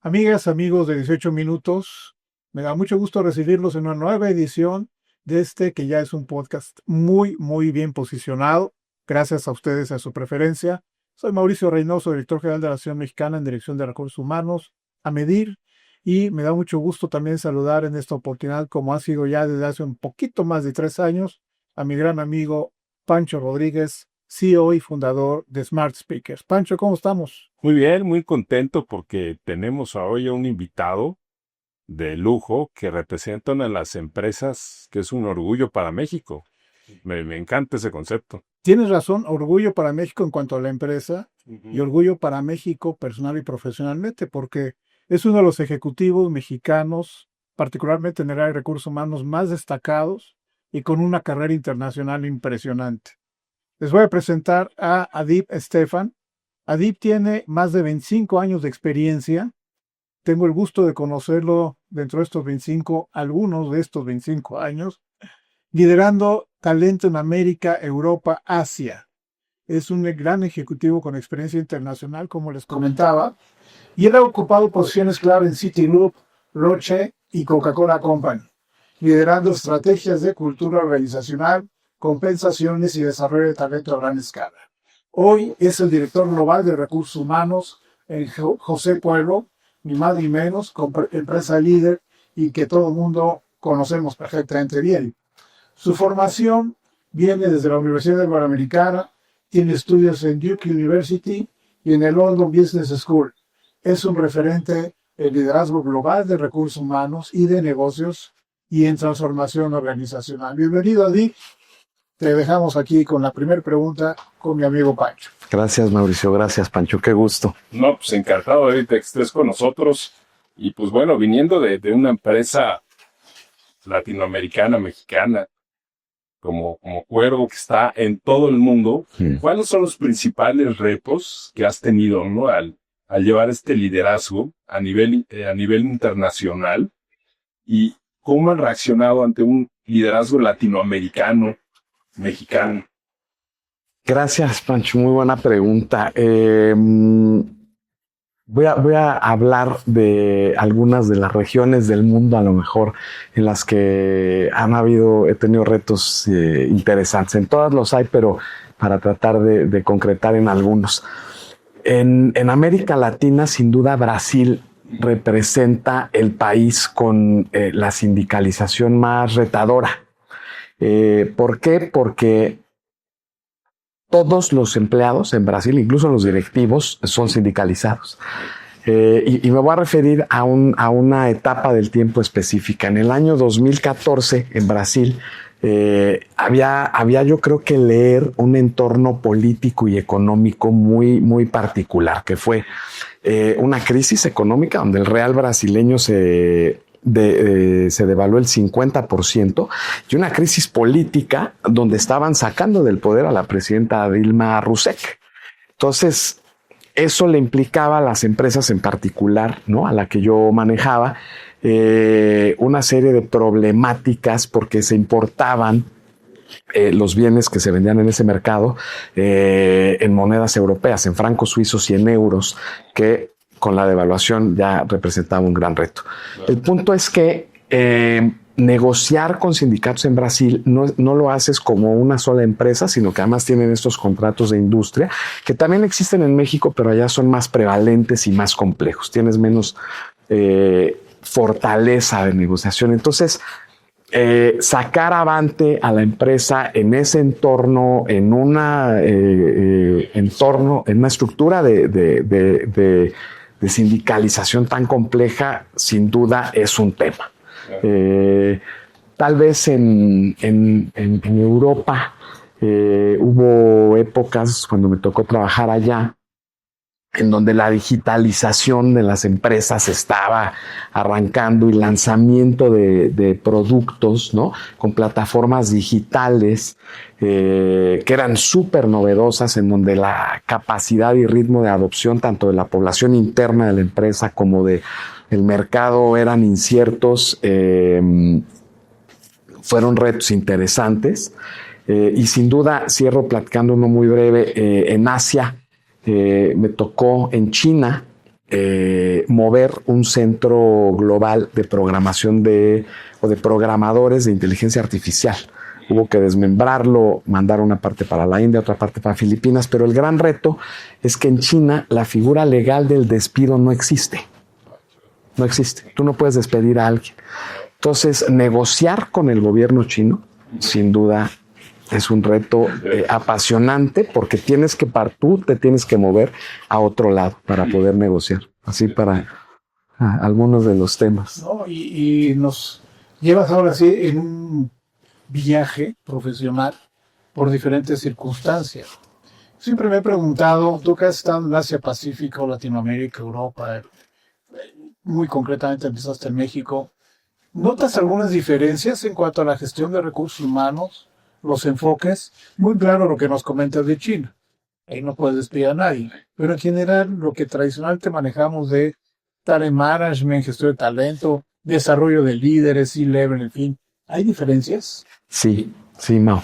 Amigas, amigos de 18 minutos, me da mucho gusto recibirlos en una nueva edición de este que ya es un podcast muy bien posicionado. Gracias a ustedes, a su preferencia. Soy Mauricio Reynoso, director general de la Asociación Mexicana en Dirección de Recursos Humanos, a medir, y me da mucho gusto también saludar en esta oportunidad, como ha sido ya desde hace un poquito más de 3 años, a mi gran amigo Pancho Rodríguez, CEO y fundador de Smart Speakers. Pancho, ¿cómo estamos? Muy bien, muy contento porque tenemos hoy a un invitado de lujo que representa una de las empresas que es un orgullo para México. Me encanta ese concepto. Tienes razón, orgullo para México en cuanto a la empresa y Ujú. orgullo para México personal y profesionalmente, porque es uno de los ejecutivos mexicanos, particularmente en el área de recursos humanos, más destacados y con una carrera internacional impresionante. Les voy a presentar a Adib Estefan. Adib tiene más de 25 años de experiencia. Tengo el gusto de conocerlo dentro de estos 25, algunos de estos 25 años, liderando talento en América, Europa, Asia. Es un gran ejecutivo con experiencia internacional, como les comentaba, y él ha ocupado posiciones clave en Citigroup, Roche y Coca-Cola Company, liderando estrategias de cultura organizacional, compensaciones y desarrollo de talento a gran escala. Hoy es el director global de recursos humanos en José Pueblo, ni más ni menos, empresa líder y que todo el mundo conocemos perfectamente bien. Su formación viene desde la Universidad Iberoamericana, tiene estudios en Duke University y en el London Business School. Es un referente en liderazgo global de recursos humanos y de negocios y en transformación organizacional. Bienvenido, Adi. Te dejamos aquí con la primera pregunta con mi amigo Pancho. Gracias, Mauricio. Gracias, Pancho. Qué gusto. No, pues encantado de que estés con nosotros. Y pues bueno, viniendo de una empresa latinoamericana, mexicana, como Cuervo, que está en todo el mundo, ¿cuáles son los principales retos que has tenido, ¿no? al llevar este liderazgo a nivel internacional? ¿Y cómo han reaccionado ante un liderazgo latinoamericano, mexicano? Gracias, Pancho. Muy buena pregunta. Voy a hablar de algunas de las regiones del mundo, a lo mejor, en las que he tenido retos interesantes. En todas los hay, pero para tratar de concretar en algunos. En América Latina, sin duda, Brasil representa el país con la sindicalización más retadora. ¿Por qué? Porque todos los empleados en Brasil, incluso los directivos, son sindicalizados. Y me voy a referir a una etapa del tiempo específica. En el año 2014, en Brasil, había yo creo que leer un entorno político y económico muy particular, que fue una crisis económica donde el real brasileño se devaluó el 50%, y una crisis política donde estaban sacando del poder a la presidenta Dilma Rousseff. Entonces, eso le implicaba a las empresas en particular, ¿no?, a la que yo manejaba, una serie de problemáticas porque se importaban los bienes que se vendían en ese mercado en monedas europeas, en francos suizos y en euros, que con la devaluación ya representaba un gran reto. El punto es que negociar con sindicatos en Brasil no lo haces como una sola empresa, sino que además tienen estos contratos de industria que también existen en México, pero allá son más prevalentes y más complejos. Tienes menos fortaleza de negociación. Entonces, sacar avante a la empresa en ese entorno, en una estructura de sindicalización tan compleja, sin duda es un tema. Tal vez en Europa hubo épocas cuando me tocó trabajar allá en donde la digitalización de las empresas estaba arrancando y lanzamiento de productos, ¿no?, con plataformas digitales que eran súper novedosas, en donde la capacidad y ritmo de adopción tanto de la población interna de la empresa como del mercado eran inciertos. Fueron retos interesantes y sin duda cierro platicando uno muy breve. En Asia me tocó en China mover un centro global de programación o de programadores de inteligencia artificial. Hubo que desmembrarlo, mandar una parte para la India, otra parte para Filipinas, pero el gran reto es que en China la figura legal del despido no existe. No existe. Tú no puedes despedir a alguien. Entonces, negociar con el gobierno chino, sin duda, es un reto apasionante porque tú te tienes que mover a otro lado para poder negociar. Así para algunos de los temas. ¿No? Y nos llevas ahora sí en un viaje profesional por diferentes circunstancias. Siempre me he preguntado, tú que has estado en Asia Pacífico, Latinoamérica, Europa, muy concretamente empezaste en México, ¿notas algunas diferencias en cuanto a la gestión de recursos humanos, los enfoques? Muy claro lo que nos comentas de China. Ahí no puedes despedir a nadie. Pero en general, lo que tradicionalmente manejamos de talent management, gestión de talento, desarrollo de líderes, C-level, en fin, ¿hay diferencias? Sí, Mau.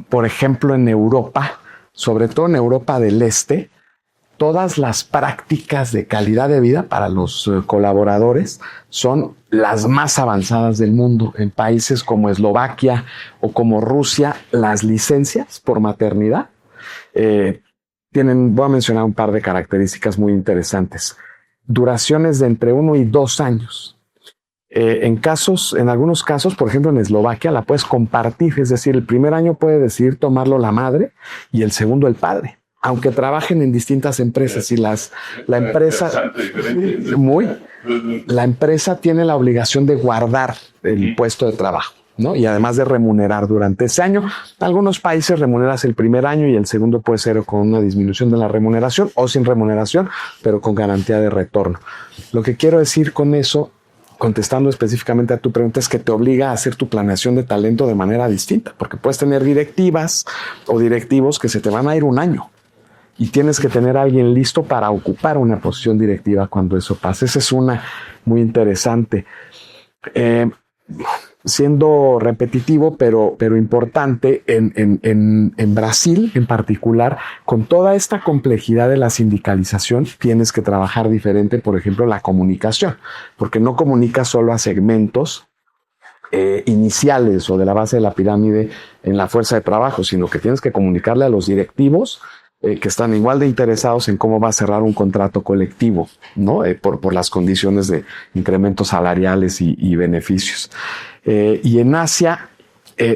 Por ejemplo, en Europa, sobre todo en Europa del Este, todas las prácticas de calidad de vida para los colaboradores son las más avanzadas del mundo. En países como Eslovaquia o como Rusia, las licencias por maternidad voy a mencionar un par de características muy interesantes. Duraciones de entre 1 y 2 años. En algunos casos, por ejemplo en Eslovaquia, la puedes compartir, es decir, el primer año puede decidir tomarlo la madre y el segundo el padre, aunque trabajen en distintas empresas y la empresa tiene la obligación de guardar el puesto de trabajo, ¿no? Y además de remunerar durante ese año. Algunos países remuneras el primer año y el segundo puede ser con una disminución de la remuneración o sin remuneración, pero con garantía de retorno. Lo que quiero decir con eso, contestando específicamente a tu pregunta, es que te obliga a hacer tu planeación de talento de manera distinta, porque puedes tener directivas o directivos que se te van a ir un año y tienes que tener a alguien listo para ocupar una posición directiva cuando eso pase. Esa es una muy interesante. Siendo repetitivo, pero importante, en Brasil en particular, con toda esta complejidad de la sindicalización, tienes que trabajar diferente, por ejemplo, la comunicación, porque no comunicas solo a segmentos iniciales o de la base de la pirámide en la fuerza de trabajo, sino que tienes que comunicarle a los directivos que están igual de interesados en cómo va a cerrar un contrato colectivo, ¿no? Por las condiciones de incrementos salariales y beneficios. Y en Asia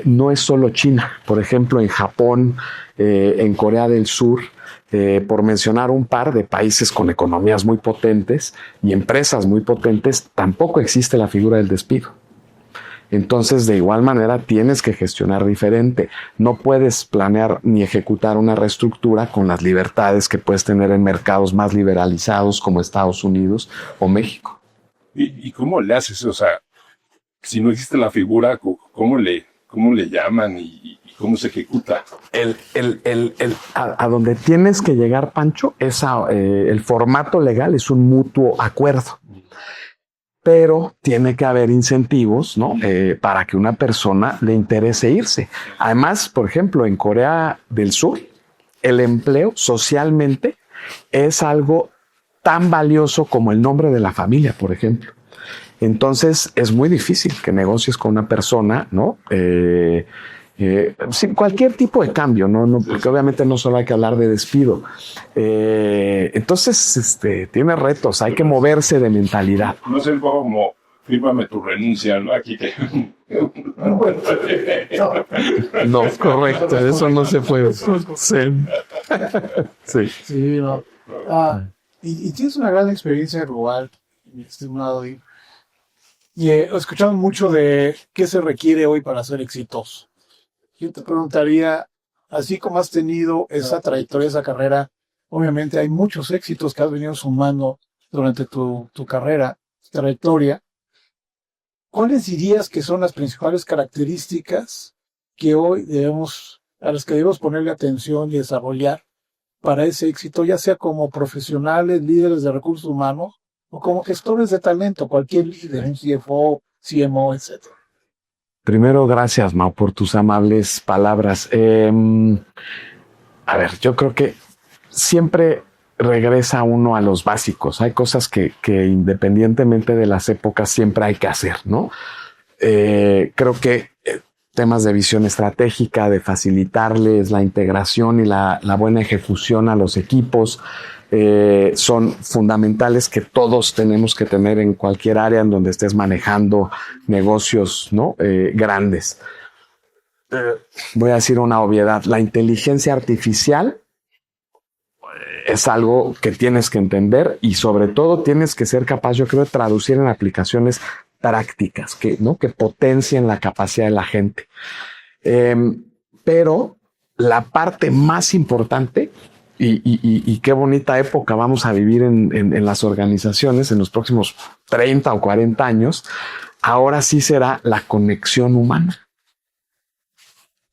no es solo China, por ejemplo en Japón, en Corea del Sur, por mencionar un par de países con economías muy potentes y empresas muy potentes, tampoco existe la figura del despido. Entonces, de igual manera, tienes que gestionar diferente. No puedes planear ni ejecutar una reestructura con las libertades que puedes tener en mercados más liberalizados como Estados Unidos o México. ¿Y cómo le haces? O sea, si no existe la figura, ¿cómo le llaman y cómo se ejecuta? A donde tienes que llegar, Pancho, el formato legal es un mutuo acuerdo. Pero tiene que haber incentivos, ¿no? Para que una persona le interese irse. Además, por ejemplo, en Corea del Sur, el empleo socialmente es algo tan valioso como el nombre de la familia, por ejemplo. Entonces, es muy difícil que negocies con una persona, ¿no? Sin cualquier tipo de cambio, ¿no? Porque obviamente no solo hay que hablar de despido. Entonces, tiene retos, hay que moverse de mentalidad. No es el poco como, fírmame tu renuncia, ¿no? Aquí te... No, correcto, eso no se puede hacer. Sí. Sí, no. Y tienes una gran experiencia global, mi estimado. Y he escuchado mucho de qué se requiere hoy para ser exitoso. Yo te preguntaría, así como has tenido esa trayectoria, esa carrera, obviamente hay muchos éxitos que has venido sumando durante tu carrera, trayectoria. ¿Cuáles dirías que son las principales características que hoy a las que debemos ponerle atención y desarrollar para ese éxito, ya sea como profesionales, líderes de recursos humanos o como gestores de talento, cualquier líder, un CFO, CMO, etc.? Primero, gracias, Mau, por tus amables palabras. A ver, yo creo que siempre regresa uno a los básicos. Hay cosas que independientemente de las épocas siempre hay que hacer, ¿no? Creo que temas de visión estratégica, de facilitarles la integración y la buena ejecución a los equipos, son fundamentales que todos tenemos que tener en cualquier área en donde estés manejando negocios, ¿no? Grandes. Voy a decir una obviedad. La inteligencia artificial es algo que tienes que entender y sobre todo tienes que ser capaz, yo creo, de traducir en aplicaciones prácticas que potencien la capacidad de la gente. Pero la parte más importante, y qué bonita época vamos a vivir en las organizaciones en los próximos 30 o 40 años, ahora sí será la conexión humana.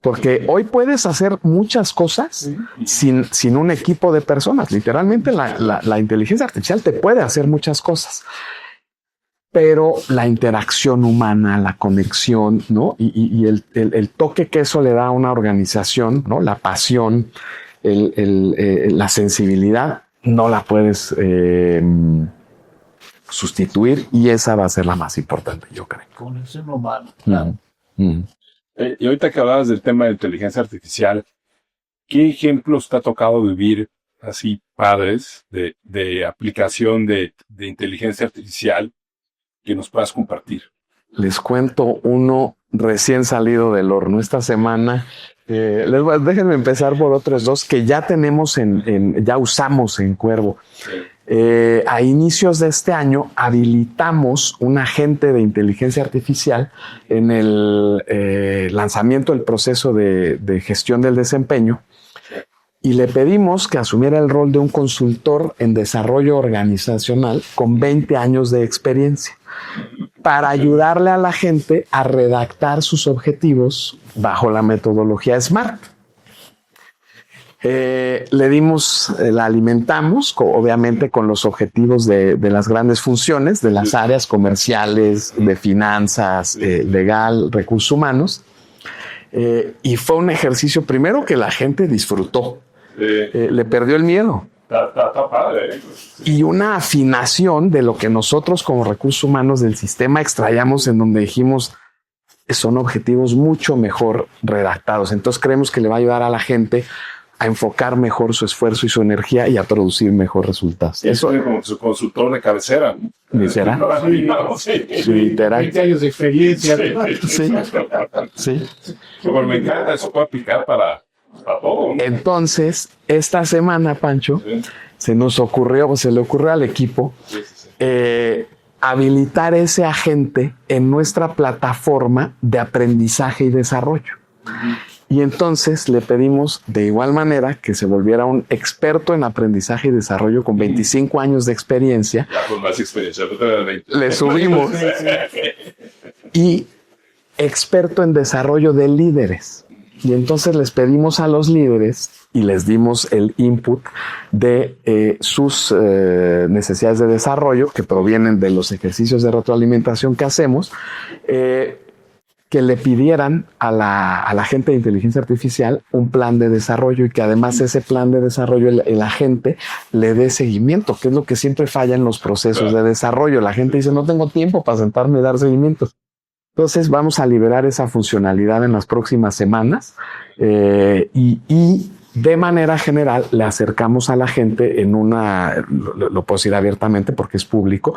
Porque hoy puedes hacer muchas cosas sin un equipo de personas. Literalmente la inteligencia artificial te puede hacer muchas cosas. Pero la interacción humana, la conexión, ¿no? Y el toque que eso le da a una organización, ¿no? La pasión, la sensibilidad, no la puedes sustituir y esa va a ser la más importante, yo creo. Conexión humana. Claro. Y ahorita que hablabas del tema de inteligencia artificial, ¿qué ejemplos te ha tocado vivir así padres de aplicación de inteligencia artificial que nos puedas compartir? Les cuento uno recién salido del horno. Esta semana, déjenme empezar por otros dos que ya tenemos ya usamos en Cuervo. A inicios de este año habilitamos un agente de inteligencia artificial en el lanzamiento del proceso de gestión del desempeño y le pedimos que asumiera el rol de un consultor en desarrollo organizacional con 20 años de experiencia para ayudarle a la gente a redactar sus objetivos bajo la metodología SMART. La alimentamos, obviamente, con los objetivos de las grandes funciones, de las áreas comerciales, de finanzas, legal, recursos humanos. Y fue un ejercicio primero que la gente disfrutó. Le perdió el miedo. Está padre. Y una afinación de lo que nosotros como recursos humanos del sistema extraíamos en donde dijimos son objetivos mucho mejor redactados. Entonces creemos que le va a ayudar a la gente a enfocar mejor su esfuerzo y su energía y a producir mejor resultados. Eso es como su consultor de cabecera. ¿Será? Sí. Literal. 20 años de experiencia. Sí. Pero me encanta, eso puede aplicar para todo, ¿no? Entonces, esta semana, Pancho, se le ocurrió al equipo habilitar ese agente en nuestra plataforma de aprendizaje y desarrollo. Y entonces le pedimos de igual manera que se volviera un experto en aprendizaje y desarrollo con 25 años de experiencia. Ya con más experiencia, no te da 20. Le subimos. Y experto en desarrollo de líderes. Y entonces les pedimos a los líderes y les dimos el input de sus necesidades de desarrollo que provienen de los ejercicios de retroalimentación que hacemos, que le pidieran a la gente de inteligencia artificial un plan de desarrollo y que además ese plan de desarrollo el agente le dé seguimiento, que es lo que siempre falla en los procesos de desarrollo. La gente dice, no tengo tiempo para sentarme y dar seguimiento. Entonces vamos a liberar esa funcionalidad en las próximas semanas y de manera general le acercamos a la gente en lo puedo decir abiertamente porque es público,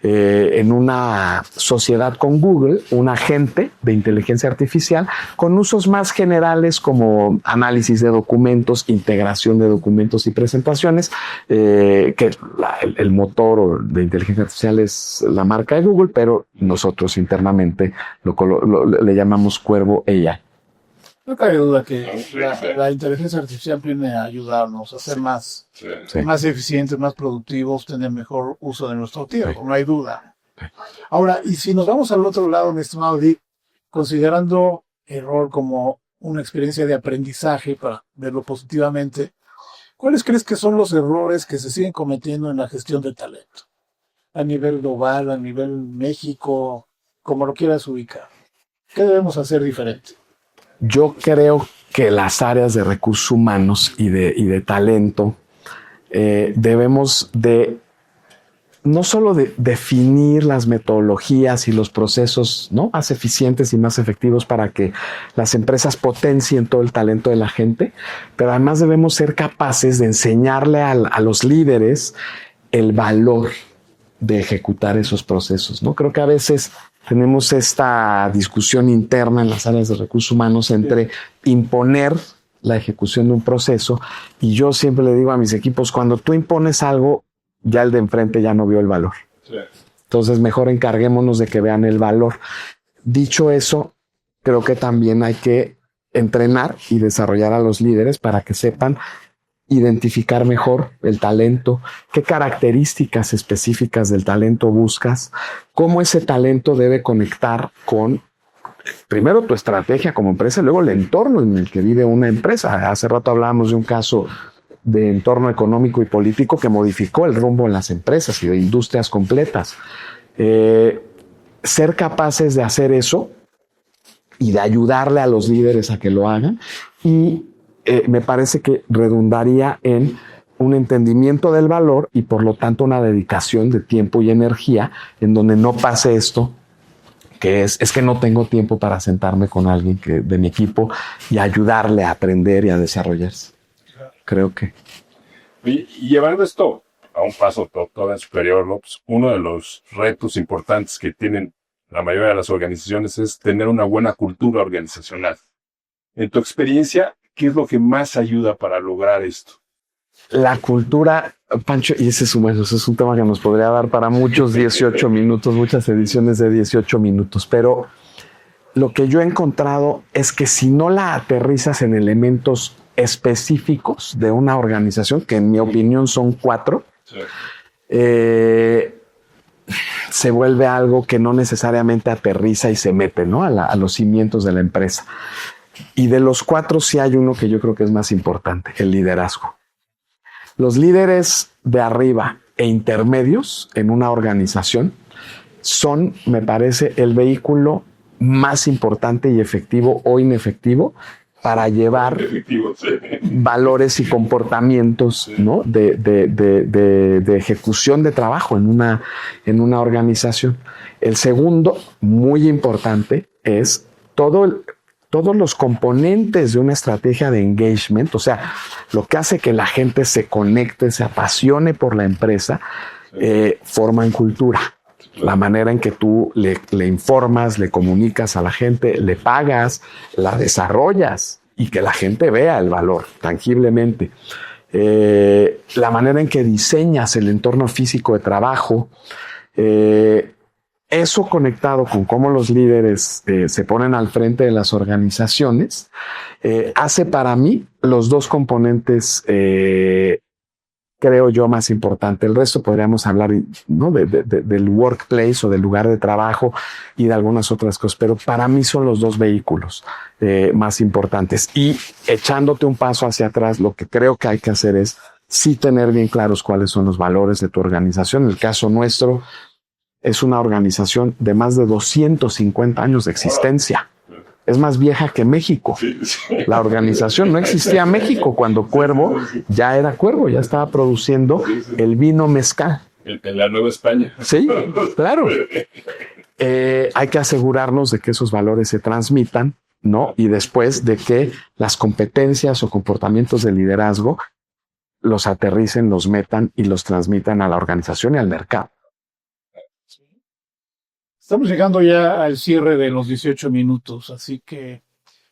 en una sociedad con Google, un agente de inteligencia artificial con usos más generales como análisis de documentos, integración de documentos y presentaciones, que el motor de inteligencia artificial es la marca de Google, pero nosotros internamente le llamamos Cuervo AI. No cabe duda que la inteligencia artificial viene a ayudarnos a ser más eficientes, más productivos, tener mejor uso de nuestro tiempo, no hay duda. Ahora, y si nos vamos al otro lado, mi estimado Dick, considerando el rol como una experiencia de aprendizaje, para verlo positivamente, ¿cuáles crees que son los errores que se siguen cometiendo en la gestión de talento? A nivel global, a nivel México, como lo quieras ubicar. ¿Qué debemos hacer diferente? Yo creo que las áreas de recursos humanos y de talento debemos de no solo de definir las metodologías y los procesos, ¿no?, más eficientes y más efectivos para que las empresas potencien todo el talento de la gente, pero además debemos ser capaces de enseñarle a los líderes el valor de ejecutar esos procesos, ¿no? Creo que a veces tenemos esta discusión interna en las áreas de recursos humanos entre imponer la ejecución de un proceso, y yo siempre le digo a mis equipos, cuando tú impones algo, ya el de enfrente ya no vio el valor. Sí. Entonces mejor encarguémonos de que vean el valor. Dicho eso, creo que también hay que entrenar y desarrollar a los líderes para que sepan identificar mejor el talento, qué características específicas del talento buscas, cómo ese talento debe conectar con, primero, tu estrategia como empresa, y luego el entorno en el que vive una empresa. Hace rato hablábamos de un caso de entorno económico y político que modificó el rumbo en las empresas y de industrias completas. Ser capaces de hacer eso y de ayudarle a los líderes a que lo hagan, y me parece que redundaría en un entendimiento del valor y por lo tanto una dedicación de tiempo y energía en donde no pase esto, que es que no tengo tiempo para sentarme con alguien de mi equipo y ayudarle a aprender y a desarrollarse. Creo que. Y llevando esto a un paso todavía superior, ¿no? Pues uno de los retos importantes que tienen la mayoría de las organizaciones es tener una buena cultura organizacional. En tu experiencia, ¿qué es lo que más ayuda para lograr esto? La cultura, Pancho, y ese es un tema que nos podría dar para muchos 18 minutos, muchas ediciones de 18 minutos, pero lo que yo he encontrado es que si no la aterrizas en elementos específicos de una organización, que en mi opinión son 4, sí, se vuelve algo que no necesariamente aterriza y se mete, ¿no?, a los cimientos de la empresa. Y de los 4 sí hay uno que yo creo que es más importante, el liderazgo. Los líderes de arriba e intermedios en una organización son, me parece, el vehículo más importante y efectivo o inefectivo para llevar valores y comportamientos, ¿no?, de ejecución de trabajo en una organización. El segundo, muy importante, es todos los componentes de una estrategia de engagement, o sea, lo que hace que la gente se conecte, se apasione por la empresa, forman cultura. La manera en que tú le informas, le comunicas a la gente, le pagas, la desarrollas y que la gente vea el valor tangiblemente. La manera en que diseñas el entorno físico de trabajo, eso conectado con cómo los líderes se ponen al frente de las organizaciones, hace para mí los 2 componentes, creo yo, más importante. El resto podríamos hablar, ¿no?, del workplace o del lugar de trabajo y de algunas otras cosas, pero para mí son los 2 vehículos más importantes. Y echándote un paso hacia atrás, lo que creo que hay que hacer es sí tener bien claros cuáles son los valores de tu organización. En el caso nuestro, es una organización de más de 250 años de existencia. Es más vieja que México. La organización no existía en México cuando Cuervo ya era Cuervo, ya estaba produciendo el vino mezcal. En la Nueva España. Sí, claro. Hay que asegurarnos de que esos valores se transmitan, ¿no? Y después de que las competencias o comportamientos de liderazgo los aterricen, los metan y los transmitan a la organización y al mercado. Estamos llegando ya al cierre de los 18 minutos, así que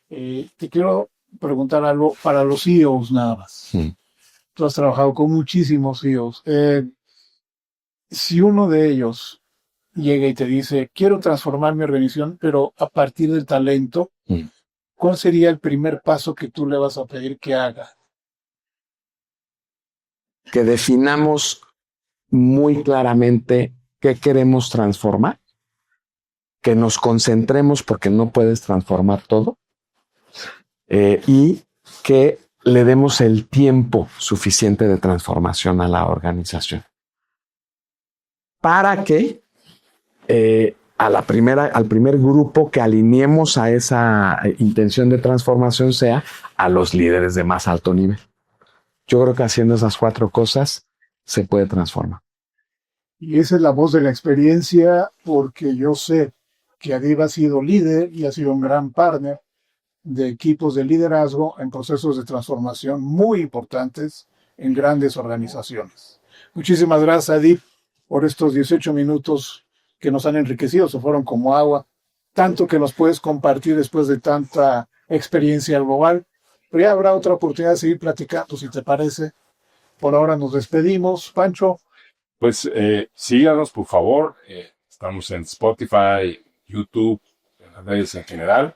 te quiero preguntar algo para los CEOs nada más. Tú has trabajado con muchísimos CEOs. Si uno de ellos llega y te dice, quiero transformar mi organización, pero a partir del talento, ¿cuál sería el primer paso que tú le vas a pedir que haga? Que definamos muy claramente qué queremos transformar, que nos concentremos porque no puedes transformar todo, y que le demos el tiempo suficiente de transformación a la organización para que al primer grupo que alineemos a esa intención de transformación sea a los líderes de más alto nivel. Yo creo que haciendo esas 4 cosas se puede transformar. Y esa es la voz de la experiencia, porque yo sé que Adib ha sido líder y ha sido un gran partner de equipos de liderazgo en procesos de transformación muy importantes en grandes organizaciones. Muchísimas gracias, Adib, por estos 18 minutos que nos han enriquecido, se fueron como agua, tanto que nos puedes compartir después de tanta experiencia global. Pero ya habrá otra oportunidad de seguir platicando, si te parece. Por ahora nos despedimos. Pancho, Pues síganos, por favor. Estamos en Spotify, YouTube, en las redes en general.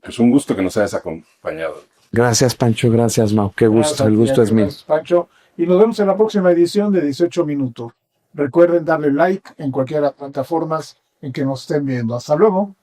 Pues un gusto que nos hayas acompañado. Gracias, Pancho. Gracias, Mau. Qué gracias gusto. a El ti, gusto es mío. gracias, Pancho. Y nos vemos en la próxima edición de 18 minutos. Recuerden darle like en cualquiera de las plataformas en que nos estén viendo. Hasta luego.